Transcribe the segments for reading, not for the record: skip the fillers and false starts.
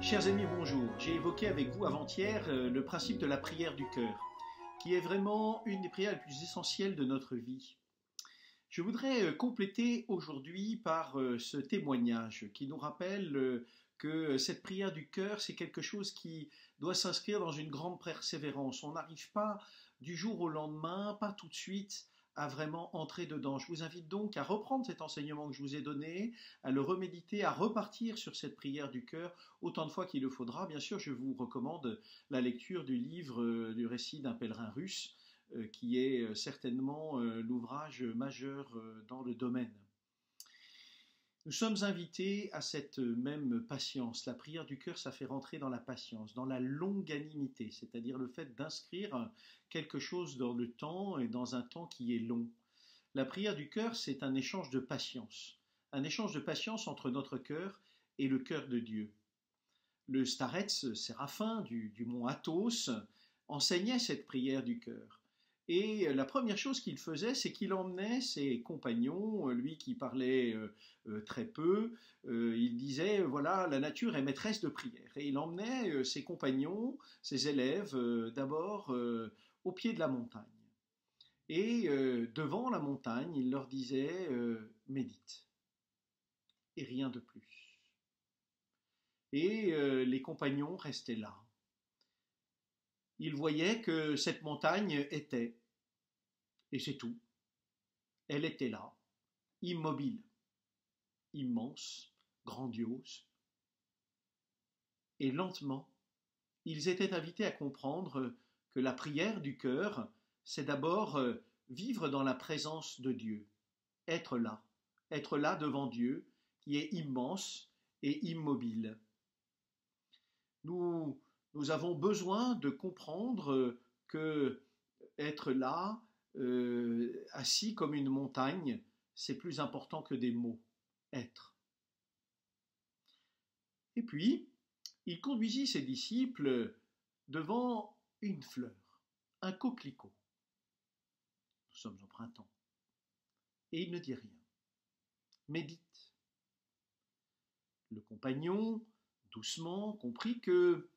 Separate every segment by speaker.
Speaker 1: Chers amis, bonjour. J'ai évoqué avec vous avant-hier le principe de la prière du cœur, qui est vraiment une des prières les plus essentielles de notre vie. Je voudrais compléter aujourd'hui par ce témoignage qui nous rappelle que cette prière du cœur, c'est quelque chose qui doit s'inscrire dans une grande persévérance. On n'arrive pas du jour au lendemain, pas tout de suite, à vraiment entrer dedans. Je vous invite donc à reprendre cet enseignement que je vous ai donné, à le reméditer, à repartir sur cette prière du cœur autant de fois qu'il le faudra. Bien sûr, je vous recommande la lecture du livre du récit d'un pèlerin russe, qui est certainement l'ouvrage majeur dans le domaine. Nous sommes invités à cette même patience. La prière du cœur, ça fait rentrer dans la patience, dans la longanimité, c'est-à-dire le fait d'inscrire quelque chose dans le temps et dans un temps qui est long. La prière du cœur, c'est un échange de patience entre notre cœur et le cœur de Dieu. Le starets séraphin du mont Athos enseignait cette prière du cœur. Et la première chose qu'il faisait, c'est qu'il emmenait ses compagnons, lui qui parlait très peu, il disait, voilà, la nature est maîtresse de prière. Et il emmenait ses compagnons, ses élèves, d'abord au pied de la montagne. Et devant la montagne, il leur disait, médite. Et rien de plus. Et les compagnons restaient là. Ils voyaient que cette montagne était, et c'est tout, elle était là, immobile, immense, grandiose. Et lentement, ils étaient invités à comprendre que la prière du cœur, c'est d'abord vivre dans la présence de Dieu, être là devant Dieu, qui est immense et immobile. Nous avons besoin de comprendre que être là, assis comme une montagne, c'est plus important que des mots. Être. Et puis, il conduisit ses disciples devant une fleur, un coquelicot. Nous sommes au printemps. Et il ne dit rien. Médite. Le compagnon, doucement, comprit que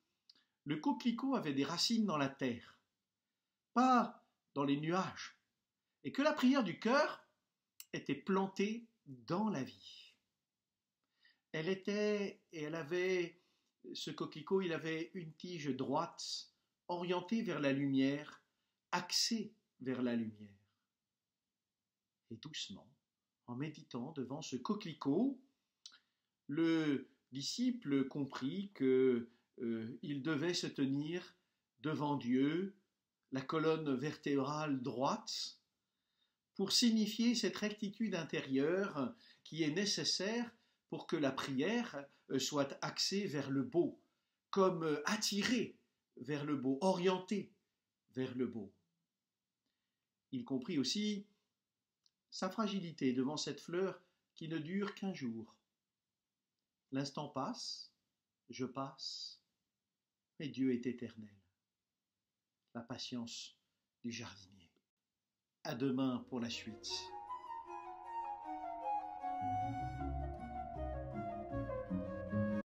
Speaker 1: le coquelicot avait des racines dans la terre, pas dans les nuages, et que la prière du cœur était plantée dans la vie. Ce coquelicot, il avait une tige droite, orientée vers la lumière, axée vers la lumière. Et doucement, en méditant devant ce coquelicot, le disciple comprit qu'il devait se tenir devant Dieu, la colonne vertébrale droite, pour signifier cette rectitude intérieure qui est nécessaire pour que la prière soit axée vers le beau, comme attirée vers le beau, orientée vers le beau. Il comprit aussi sa fragilité devant cette fleur qui ne dure qu'un jour. L'instant passe, je passe, mais Dieu est éternel. La patience du jardinier. À demain pour la suite.